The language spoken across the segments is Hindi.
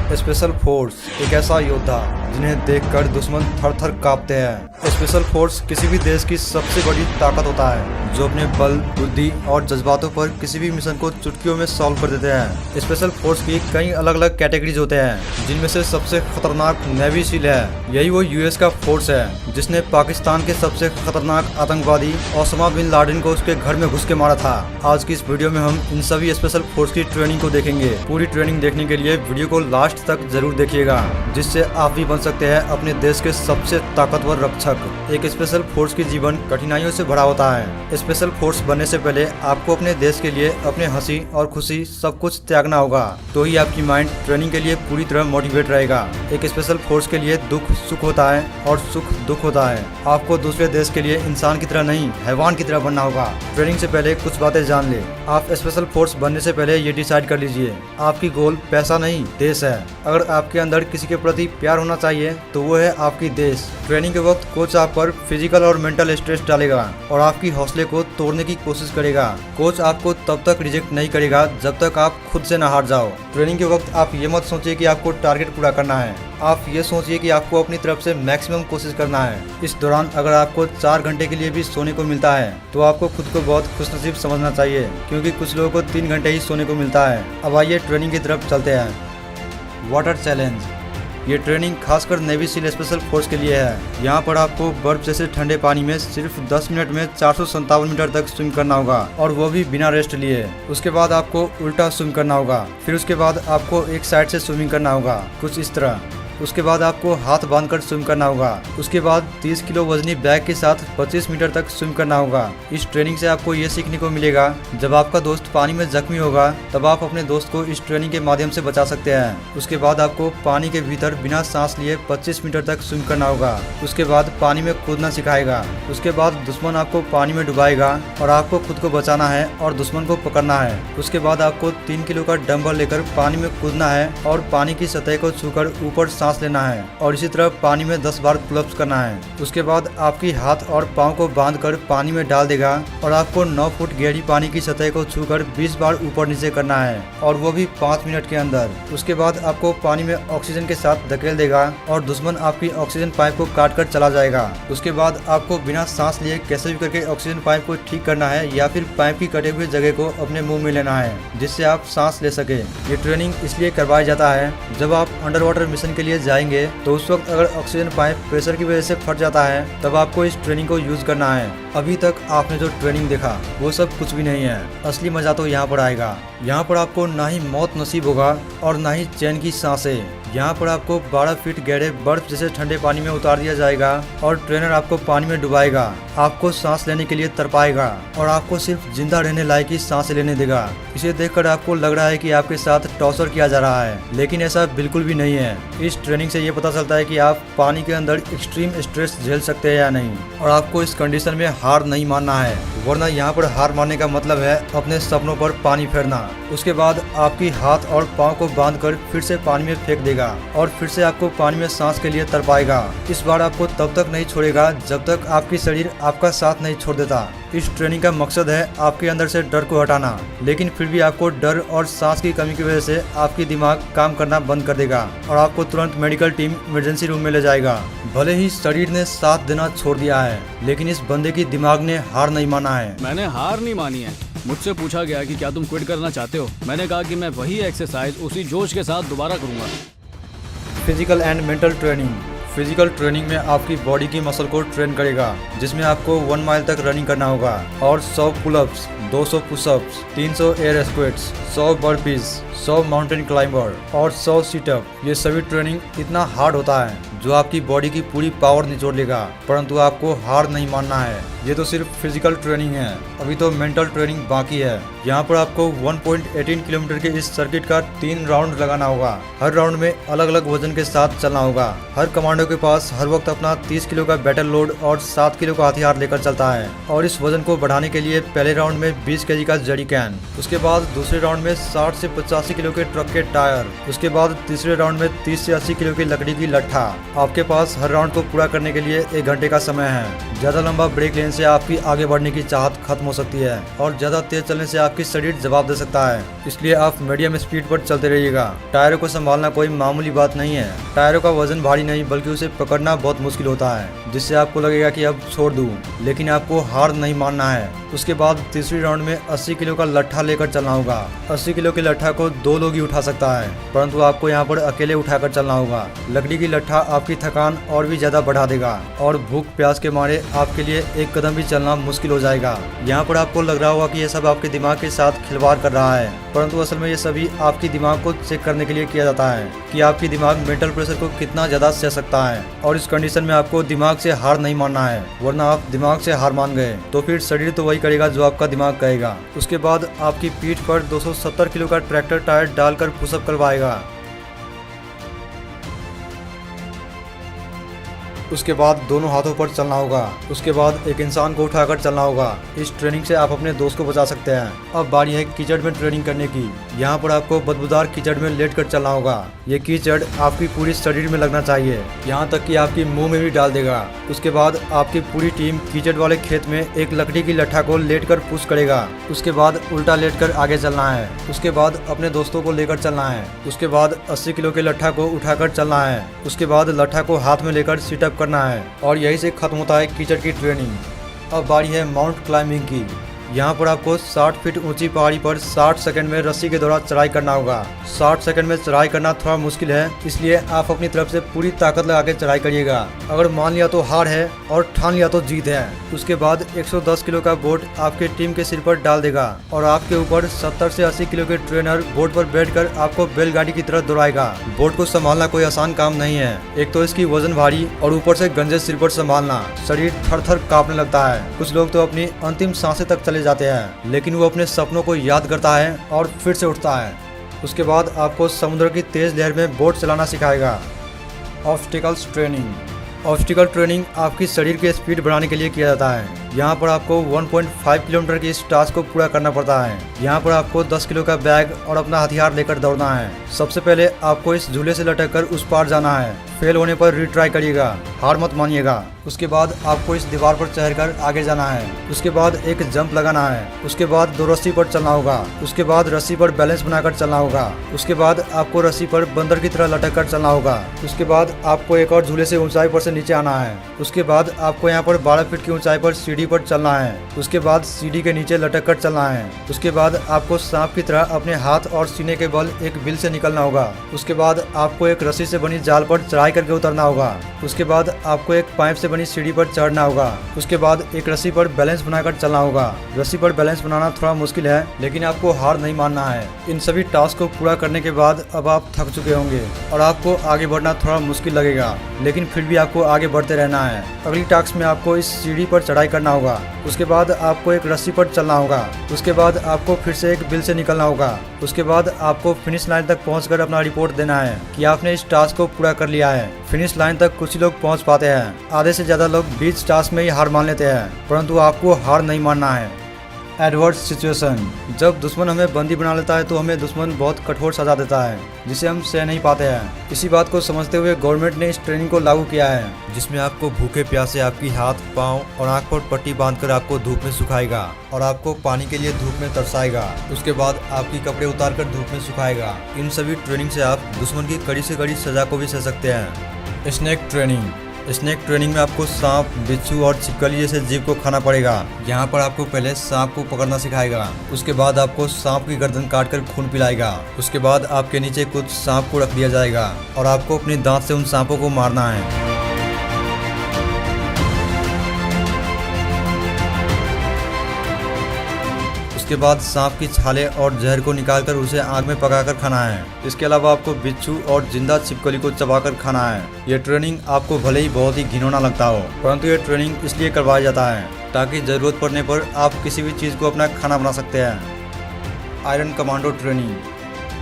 स्पेशल फोर्स एक ऐसा योद्धा जिन्हें देखकर दुश्मन थर थर कांपते हैं। स्पेशल फोर्स किसी भी देश की सबसे बड़ी ताकत होता है, जो अपने बल, बुद्धि और जज्बातों पर किसी भी मिशन को चुटकियों में सॉल्व कर देते हैं। स्पेशल फोर्स की कई अलग अलग कैटेगरीज होते हैं, जिनमें से सबसे खतरनाक नेवी सील है। यही वो यूएस का फोर्स है जिसने पाकिस्तान के सबसे खतरनाक आतंकवादी ओसामा बिन लादेन को उसके घर में घुस के मारा था। आज की इस वीडियो में हम इन सभी स्पेशल फोर्स की ट्रेनिंग को देखेंगे। पूरी ट्रेनिंग देखने के लिए वीडियो को लास्ट तक जरूर देखिएगा, जिससे आप भी बन सकते हैं अपने देश के सबसे ताकतवर रक्षक। एक स्पेशल फोर्स की जीवन कठिनाइयों से भरा होता है। स्पेशल फोर्स बनने से पहले आपको अपने देश के लिए अपने हंसी और खुशी सब कुछ त्यागना होगा, तो ही आपकी माइंड ट्रेनिंग के लिए पूरी तरह मोटिवेट रहेगा। एक स्पेशल फोर्स के लिए दुख सुख होता है और सुख दुख होता है। आपको दूसरे देश के लिए इंसान की तरह नहीं, हैवान की तरह बनना होगा। ट्रेनिंग से पहले कुछ बातें जान ले। आप स्पेशल फोर्स बनने से पहले ये डिसाइड कर लीजिए, आपकी गोल पैसा नहीं, देश है। अगर आपके अंदर किसी के प्रति प्यार होना चाहिए तो वो है आपकी देश। ट्रेनिंग के वक्त कोच आप पर फिजिकल और मेंटल स्ट्रेस डालेगा और आपकी हौसले को तोड़ने की कोशिश करेगा। कोच आपको तब तक रिजेक्ट नहीं करेगा जब तक आप खुद से न हार जाओ। ट्रेनिंग के वक्त आप ये मत सोचिए कि आपको टारगेट पूरा करना है, आप ये सोचिए कि आपको अपनी तरफ से मैक्सिमम कोशिश करना है। इस दौरान अगर आपको 4 घंटे के लिए भी सोने को मिलता है तो आपको खुद को बहुत खुशनसीब समझना चाहिए, क्योंकि कुछ लोगों को 3 घंटे ही सोने को मिलता है। अब आइए ट्रेनिंग की तरफ चलते हैं। वाटर चैलेंज, ये ट्रेनिंग खासकर नेवी सील स्पेशल फोर्स के लिए है। यहाँ पर आपको बर्फ जैसे ठंडे पानी में सिर्फ 10 मिनट में 457 मीटर तक स्विम करना होगा, और वो भी बिना रेस्ट लिए। उसके बाद आपको उल्टा स्विम करना होगा, फिर उसके बाद आपको एक साइड से स्विमिंग करना होगा, कुछ इस तरह। उसके बाद आपको हाथ बांधकर स्विम करना होगा। उसके बाद 30 किलो वजनी बैग के साथ 25 मीटर तक स्विम करना होगा। इस ट्रेनिंग से आपको ये सीखने को मिलेगा, जब आपका दोस्त पानी में जख्मी होगा तब आप अपने दोस्त को इस ट्रेनिंग के माध्यम से बचा सकते हैं। उसके बाद आपको पानी के भीतर बिना सांस लिए 25 मीटर तक स्विम करना होगा। उसके बाद पानी में कूदना सिखाएगा। उसके बाद दुश्मन आपको पानी में डुबाएगा और आपको खुद को बचाना है और दुश्मन को पकड़ना है। उसके बाद आपको 3 किलो का डंबल लेकर पानी में कूदना है और पानी की सतह को छूकर ऊपर सांस लेना है, और इसी तरह पानी में 10 बार पुलअप्स करना है। उसके बाद आपकी हाथ और पांव को बांधकर पानी में डाल देगा और आपको 9 फुट गहरी पानी की सतह को छूकर 20 बार ऊपर नीचे करना है, और वो भी 5 मिनट के अंदर। उसके बाद आपको पानी में ऑक्सीजन के साथ धकेल देगा और दुश्मन आपकी ऑक्सीजन पाइप को काट कर चला जाएगा। उसके बाद आपको बिना सांस लिए कैसे भी करके ऑक्सीजन पाइप को ठीक करना है, या फिर पाइप की कटे हुए जगह को अपने मुंह में लेना है, जिससे आप सांस ले सके। ये ट्रेनिंग इसलिए करवाया जाता है, जब आप अंडर वाटर मिशन के लिए जाएंगे तो उस वक्त अगर ऑक्सीजन पाइप प्रेशर की वजह से फट जाता है, तब आपको इस ट्रेनिंग को यूज करना है। अभी तक आपने जो ट्रेनिंग देखा वो सब कुछ भी नहीं है, असली मजा तो यहाँ पर आएगा। यहाँ पर आपको ना ही मौत नसीब होगा और ना ही चैन की सांसें। यहाँ पर आपको 12 फीट गहरे बर्फ जैसे ठंडे पानी में उतार दिया जाएगा और ट्रेनर आपको पानी में डुबाएगा, आपको सांस लेने के लिए तरपाएगा और आपको सिर्फ जिंदा रहने लायक ही सांस लेने देगा। इसे देखकर आपको लग रहा है कि आपके साथ टॉर्चर किया जा रहा है, लेकिन ऐसा बिल्कुल भी नहीं है। इस ट्रेनिंग से ये पता चलता है कि आप पानी के अंदर एक्सट्रीम स्ट्रेस झेल सकते हैं या नहीं, और आपको इस कंडीशन में हार नहीं मानना है, वरना यहाँ पर हार मानने का मतलब है अपने सपनों पर पानी फेरना। उसके बाद आपकी हाथ और पाँव को बांधकर फिर से पानी में फेंक देगा और फिर से आपको पानी में सांस के लिए तरपाएगा। इस बार आपको तब तक नहीं छोड़ेगा जब तक आपकी शरीर आपका साथ नहीं छोड़ देता। इस ट्रेनिंग का मकसद है आपके अंदर से डर को हटाना, लेकिन फिर भी आपको डर और सांस की कमी की वजह से आपकी दिमाग काम करना बंद कर देगा और आपको तुरंत मेडिकल टीम इमरजेंसी रूम में ले जाएगा। भले ही शरीर ने साथ देना छोड़ दिया है, लेकिन इस बंदे की दिमाग ने हार नहीं माना है। मैंने हार नहीं मानी है। मुझसे पूछा गया कि क्या तुम क्विट करना चाहते हो, मैंने कहा कि मैं वही एक्सरसाइज उसी जोश के साथ दोबारा करूंगा। Physical and mental training. Physical training में आपकी बॉडी की मसल को ट्रेन करेगा, जिसमें आपको 1 माइल तक रनिंग करना होगा और 100 pullups, 200 pushups, 300 air squats, 100 burpees, 100 mountain climber और 100 सीटअप। ये सभी ट्रेनिंग इतना हार्ड होता है जो आपकी बॉडी की पूरी पावर निचोड़ लेगा, परंतु आपको हार नहीं मानना है। ये तो सिर्फ फिजिकल ट्रेनिंग है, अभी तो मेंटल ट्रेनिंग बाकी है। यहाँ पर आपको 1.18 किलोमीटर के इस सर्किट का 3 राउंड लगाना होगा। हर राउंड में अलग अलग वजन के साथ चलना होगा। हर कमांडो के पास हर वक्त अपना 30 किलो का बैटल लोड और 7 किलो का हथियार लेकर चलता है, और इस वजन को बढ़ाने के लिए पहले राउंड में 20 केजी का जड़ी कैन, उसके बाद दूसरे राउंड में 60 से 85 85 किलो के ट्रक के टायर। उसके बाद तीसरे राउंड में 30 से 80 किलो की लकड़ी की लट्ठा। आपके पास हर राउंड को पूरा करने के लिए 1 घंटे का समय है। ज्यादा लंबा ब्रेक लेने से आपकी आगे बढ़ने की चाहत खत्म हो सकती है और ज्यादा तेज चलने से आपकी शरीर जवाब दे सकता है, इसलिए आप मीडियम स्पीड पर चलते रहिएगा। टायरों को संभालना कोई मामूली बात नहीं है। टायरों का वजन भारी नहीं बल्कि उसे पकड़ना बहुत मुश्किल होता है, जिससे आपको लगेगा कि अब छोड़ दूं, लेकिन आपको हार नहीं मानना है। उसके बाद तीसरी राउंड में 80 किलो का लट्ठा लेकर चलना होगा। 80 किलो के लट्ठा को 2 लोग ही उठा सकता है, परंतु आपको यहाँ पर अकेले उठाकर चलना होगा। लकड़ी की लट्ठा आपकी थकान और भी ज्यादा बढ़ा देगा और भूख प्यास के मारे आपके लिए एक कदम भी चलना मुश्किल हो जाएगा। यहाँ पर आपको लग रहा होगा कि ये सब आपके दिमाग के साथ खिलवाड़ कर रहा है, परंतु असल में ये सभी आपकी दिमाग को चेक करने के लिए किया जाता है कि आपकी दिमाग मेंटल प्रेशर को कितना ज्यादा सह सकता है। और इस कंडीशन में आपको दिमाग से हार नहीं मानना है, वरना आप दिमाग से हार मान गए तो फिर शरीर तो वही करेगा जो आपका दिमाग कहेगा। उसके बाद आपकी पीठ पर 270 किलो का ट्रैक्टर टायर डालकर पुशअप करवाएगा। उसके बाद दोनों हाथों पर चलना होगा। उसके बाद एक इंसान को उठाकर चलना होगा। इस ट्रेनिंग से आप अपने दोस्त को बचा सकते हैं। अब बारी है कीचड़ में ट्रेनिंग करने की। यहाँ पर आपको बदबूदार कीचड़ में लेटकर चलना होगा। ये कीचड़ आपकी पूरी शरीर में लगना चाहिए, यहाँ तक कि आपकी मुंह में भी डाल देगा। उसके बाद आपकी पूरी टीम कीचड़ वाले खेत में एक लकड़ी की लट्ठा को लेटकर पुश करेगा। उसके बाद उल्टा लेटकर आगे चलना है। उसके बाद अपने दोस्तों को लेकर चलना है। उसके बाद 80 किलो के लट्ठा को उठाकर चलना है। उसके बाद लट्ठा को हाथ में लेकर सिटअप करना है और यही से खत्म होता है कीचड़ की ट्रेनिंग। अब बारी है माउंट क्लाइंबिंग की। यहाँ पर आपको 60 फीट ऊंची पहाड़ी पर 60 सेकंड में रस्सी के द्वारा चढ़ाई करना होगा। 60 सेकंड में चढ़ाई करना थोड़ा मुश्किल है, इसलिए आप अपनी तरफ से पूरी ताकत लगा के चढ़ाई करिएगा। अगर मान लिया तो हार है और ठान लिया तो जीत है। उसके बाद 110 किलो का बोर्ड आपके टीम के सिर पर डाल देगा और आपके ऊपर 70 से 80 किलो के ट्रेनर बोर्ड पर बैठकर आपको बैलगाड़ी की तरह दौड़ाएगा। बोर्ड को संभालना कोई आसान काम नहीं है। एक तो इसकी वजन भारी और ऊपर से गंजे सिर पर संभालना, शरीर थर थर कांपने लगता है। कुछ लोग तो अपनी अंतिम सांसें तक चले जाते हैं, लेकिन वो अपने सपनों को याद करता है और फिर से उठता है। उसके बाद आपको समुद्र की तेज लहर में बोट चलाना सिखाएगा। Obstacles training. ऑब्स्टिकल ट्रेनिंग आपकी शरीर की स्पीड बढ़ाने के लिए किया जाता है। यहाँ पर आपको 1.5 किलोमीटर की इस टास्क को पूरा करना पड़ता है। यहाँ पर आपको 10 किलो का बैग और अपना हथियार लेकर दौड़ना है। सबसे पहले आपको इस झूले से लटक कर उस पार जाना है। फेल होने पर रिट्राई करिएगा, हार मत मानिएगा। उसके बाद आपको इस दीवार पर चढ़कर आगे जाना है। उसके बाद एक जंप लगाना है। उसके बाद 2 रस्सी पर चलना होगा। उसके बाद रस्सी पर बैलेंस बनाकर चलना होगा। उसके बाद आपको रस्सी पर बंदर की तरह लटक कर चलना होगा। उसके बाद आपको एक और झूले से ऊंचाई पर से नीचे आना है। उसके बाद आपको यहाँ पर 12 फीट की ऊंचाई पर सीढ़ी पर चलना है। उसके बाद सीढ़ी के नीचे लटक कर चलना है। उसके बाद आपको सांप की तरह अपने हाथ और सीने के बल एक बिल से निकलना होगा। उसके बाद आपको एक रस्सी से बनी जाल पर चढ़ाई करके उतरना होगा। उसके बाद आपको एक पाइप से बनी सीढ़ी पर चढ़ना होगा। उसके बाद एक रस्सी पर बैलेंस बनाकर चलना होगा। रस्सी पर बैलेंस बनाना थोड़ा मुश्किल है, लेकिन आपको हार नहीं मानना है। इन सभी टास्क को पूरा करने के बाद अब आप थक चुके होंगे और आपको आगे बढ़ना थोड़ा मुश्किल लगेगा, लेकिन फिर भी आपको आगे बढ़ते रहना है। अगली टास्क में आपको इस सीढ़ी पर चढ़ाई करना होगा। उसके बाद आपको एक रस्सी पर चलना होगा। उसके बाद आपको फिर से एक बिल से निकलना होगा। उसके बाद आपको फिनिश लाइन तक पहुंचकर अपना रिपोर्ट देना है कि आपने इस टास्क को पूरा कर लिया है। फिनिश लाइन तक कुछ लोग पहुंच पाते हैं, आधे से ज्यादा लोग बीच टास्क में ही हार मान लेते हैं, परंतु आपको हार नहीं मानना है। Adverse situation. जब दुश्मन हमें बंदी बना लेता है तो हमें दुश्मन बहुत कठोर सजा देता है, जिसे हम सह नहीं पाते हैं। इसी बात को समझते हुए गवर्नमेंट ने इस ट्रेनिंग को लागू किया है, जिसमें आपको भूखे प्यासे आपकी हाथ, पाँव और आंख पर पट्टी बांधकर आपको धूप में सुखाएगा और आपको पानी के लिए धूप में तरसाएगा। उसके बाद आपकी कपड़े उतारकर धूप में सुखाएगा। इन सभी ट्रेनिंग से आप दुश्मन की कड़ी से कड़ी सजा को भी सह सकते हैं। Snake training. स्नेक ट्रेनिंग में आपको सांप, बिच्छू और छिपकली जैसे जीव को खाना पड़ेगा। यहाँ पर आपको पहले सांप को पकड़ना सिखाएगा। उसके बाद आपको सांप की गर्दन काटकर खून पिलाएगा। उसके बाद आपके नीचे कुछ सांप को रख दिया जाएगा और आपको अपने दांत से उन सांपों को मारना है। उसके बाद सांप की छाले और जहर को निकालकर उसे आग में पकाकर खाना है। इसके अलावा आपको बिच्छू और जिंदा छिपकली को चबाकर खाना है। ये ट्रेनिंग आपको भले ही बहुत ही घिनौना लगता हो, परंतु ये ट्रेनिंग इसलिए करवाया जाता है ताकि जरूरत पड़ने पर आप किसी भी चीज़ को अपना खाना बना सकते हैं। Iron commando training.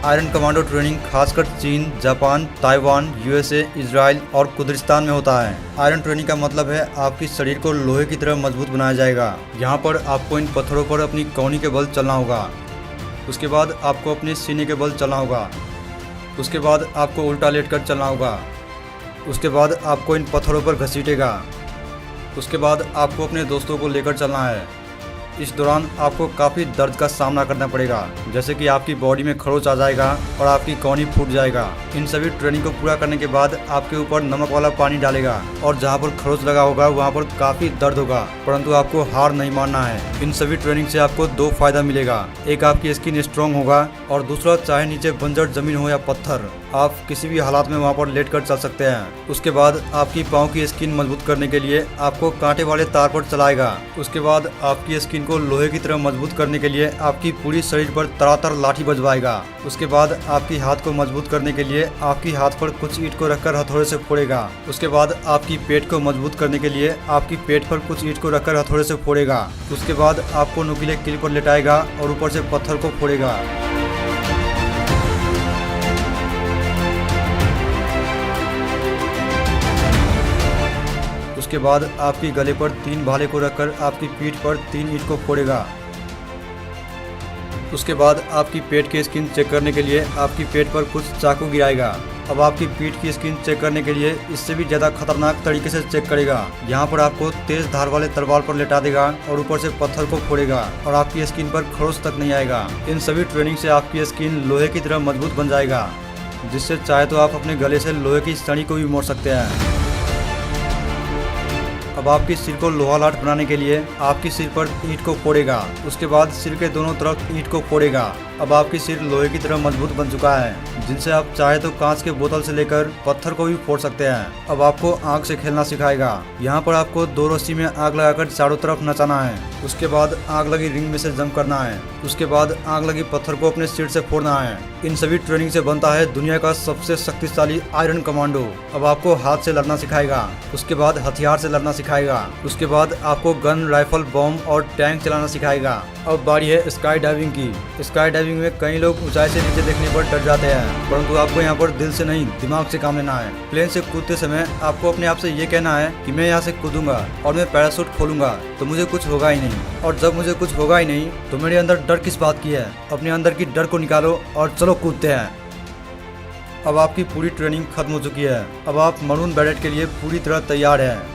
Iron commando training खासकर चीन, जापान, ताइवान, यूएसए, इजराइल और कुर्दिस्तान में होता है। आयरन ट्रेनिंग का मतलब है आपकी शरीर को लोहे की तरह मजबूत बनाया जाएगा। यहाँ पर आपको इन पत्थरों पर अपनी कौनी के बल चलना होगा। उसके बाद आपको अपने सीने के बल चलना होगा। उसके बाद आपको उल्टा लेटकर चलना होगा। उसके बाद आपको इन पत्थरों पर घसीटेगा। उसके बाद आपको अपने दोस्तों को लेकर चलना है। इस दौरान आपको काफ़ी दर्द का सामना करना पड़ेगा, जैसे कि आपकी बॉडी में खरोच आ जाएगा और आपकी कौनी फूट जाएगा। इन सभी ट्रेनिंग को पूरा करने के बाद आपके ऊपर नमक वाला पानी डालेगा और जहाँ पर खरोच लगा होगा वहाँ पर काफ़ी दर्द होगा, परंतु आपको हार नहीं मानना है। इन सभी ट्रेनिंग से आपको दो फायदा मिलेगा, एक आपकी स्किन स्ट्रॉन्ग होगा और दूसरा चाहे नीचे बंजर जमीन हो या पत्थर, आप किसी भी हालात में वहाँ पर लेट कर चल सकते हैं। उसके बाद आपकी पाँव की स्किन मजबूत करने के लिए आपको कांटे वाले तार पर चलाएगा। उसके बाद आपकी स्किन को लोहे की तरह मजबूत करने के लिए आपकी पूरी शरीर पर तरातर लाठी बजवाएगा। उसके बाद आपकी हाथ को मजबूत करने के लिए आपकी हाथ पर कुछ ईंट को रखकर हथौड़े से फोड़ेगा। उसके बाद आपकी पेट को मजबूत करने के लिए आपकी पेट पर कुछ ईंट को रखकर हथौड़े से फोड़ेगा। उसके बाद आपको नुकीले कील पर लेटाएगा और ऊपर से पत्थर को फोड़ेगा। उसके बाद आपकी गले पर 3 भाले को रखकर आपकी पीठ पर 3 ईंट को फोड़ेगा। उसके बाद आपकी पेट की स्किन चेक करने के लिए आपकी पेट पर कुछ चाकू गिराएगा। अब आपकी पीठ की स्किन चेक करने के लिए इससे भी ज़्यादा खतरनाक तरीके से चेक करेगा। यहाँ पर आपको तेज धार वाले तलवार पर लेटा देगा और ऊपर से पत्थर को फोड़ेगा और आपकी स्किन पर खरोच तक नहीं आएगा। इन सभी ट्रेनिंग से आपकी स्किन लोहे की तरह मजबूत बन जाएगा, जिससे चाहे तो आप अपने गले से लोहे की छड़ी को भी मोड़ सकते हैं। अब आपकी सिर को लोहा लाट बनाने के लिए आपकी सिर पर ईंट को फोड़ेगा। उसके बाद सिर के दोनों तरफ ईंट को फोड़ेगा। अब आपकी सिर लोहे की तरह मजबूत बन चुका है, जिनसे आप चाहे तो कांच के बोतल से लेकर पत्थर को भी फोड़ सकते हैं। अब आपको आग से खेलना सिखाएगा। यहाँ पर आपको 2 रस्सी में आग लगाकर चारों तरफ नचाना है। उसके बाद आग लगी रिंग में से जंप करना है। उसके बाद आग लगी पत्थर को अपने सिर से फोड़ना है। इन सभी ट्रेनिंग से बनता है दुनिया का सबसे शक्तिशाली आयरन कमांडो। अब आपको हाथ से लड़ना सिखाएगा। उसके बाद हथियार से लड़ना सिखाएगा। उसके बाद आपको गन, राइफल, बॉम्ब और टैंक चलाना सिखाएगा। अब बारी है स्काई डाइविंग की। स्काई डाइविंग में कई लोग ऊंचाई से नीचे देखने पर डर जाते हैं, परंतु आपको यहाँ पर दिल से नहीं दिमाग से काम लेना है। प्लेन से कूदते समय आपको अपने आप से ये कहना है कि मैं यहाँ से कूदूंगा और मैं पैराशूट खोलूंगा तो मुझे कुछ होगा ही नहीं, और जब मुझे कुछ होगा ही नहीं तो मेरे अंदर डर किस बात की है। अपने अंदर की डर को निकालो और चलो कूदते हैं। अब आपकी पूरी ट्रेनिंग खत्म हो चुकी है। अब आप मरून बैलेट के लिए पूरी तरह तैयार हैं।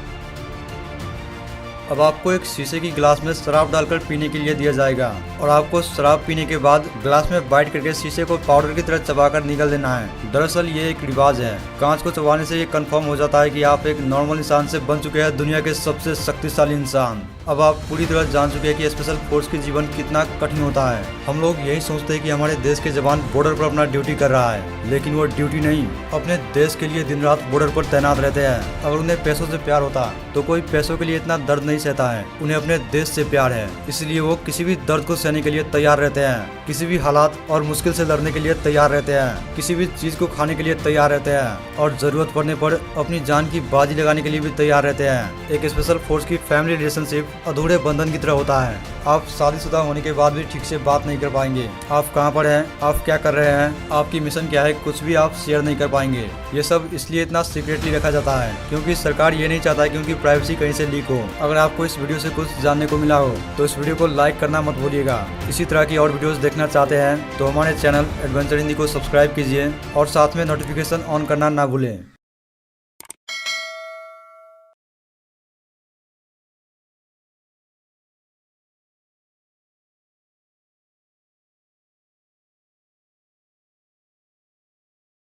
अब आपको एक शीशे की गिलास में शराब डालकर पीने के लिए दिया जाएगा और आपको शराब पीने के बाद गिलास में बाइट करके शीशे को पाउडर की तरह चबाकर निकल देना है। दरअसल ये एक रिवाज है। कांच को चबाने से ये कंफर्म हो जाता है कि आप एक नॉर्मल इंसान से बन चुके हैं दुनिया के सबसे शक्तिशाली इंसान। अब आप पूरी तरह जान चुके हैं कि स्पेशल फोर्स की जीवन कितना कठिन होता है। हम लोग यही सोचते हैं कि हमारे देश के जवान बॉर्डर पर अपना ड्यूटी कर रहा है, लेकिन वो ड्यूटी नहीं, अपने देश के लिए दिन रात बॉर्डर पर तैनात रहते हैं। अगर उन्हें पैसों से प्यार होता तो कोई पैसों के लिए इतना दर्द नहीं सहता है। उन्हें अपने देश से प्यार है, इसलिए वो किसी भी दर्द को सहने के लिए तैयार रहते हैं, किसी भी हालात और मुश्किल से लड़ने के लिए तैयार रहते हैं, किसी भी चीज को खाने के लिए तैयार रहते हैं और जरूरत पड़ने पर अपनी जान की बाजी लगाने के लिए भी तैयार रहते हैं। एक स्पेशल फोर्स की फैमिली रिलेशनशिप अधूरे बंधन की तरह होता है। आप शादीशुदा होने के बाद भी ठीक से बात नहीं कर पाएंगे। आप कहाँ पर हैं, आप क्या कर रहे हैं, आपकी मिशन क्या है, कुछ भी आप शेयर नहीं कर पाएंगे। ये सब इसलिए इतना सीक्रेटली रखा जाता है क्योंकि सरकार ये नहीं चाहता कि उनकी प्राइवेसी कहीं से लीक हो। अगर आपको इस वीडियो से कुछ जानने को मिला हो तो इस वीडियो को लाइक करना मत भूलिएगा। इसी तरह की और वीडियोस देखना चाहते हैं तो हमारे चैनल एडवेंचर हिंदी को सब्सक्राइब कीजिए और साथ में नोटिफिकेशन ऑन करना ना भूलें।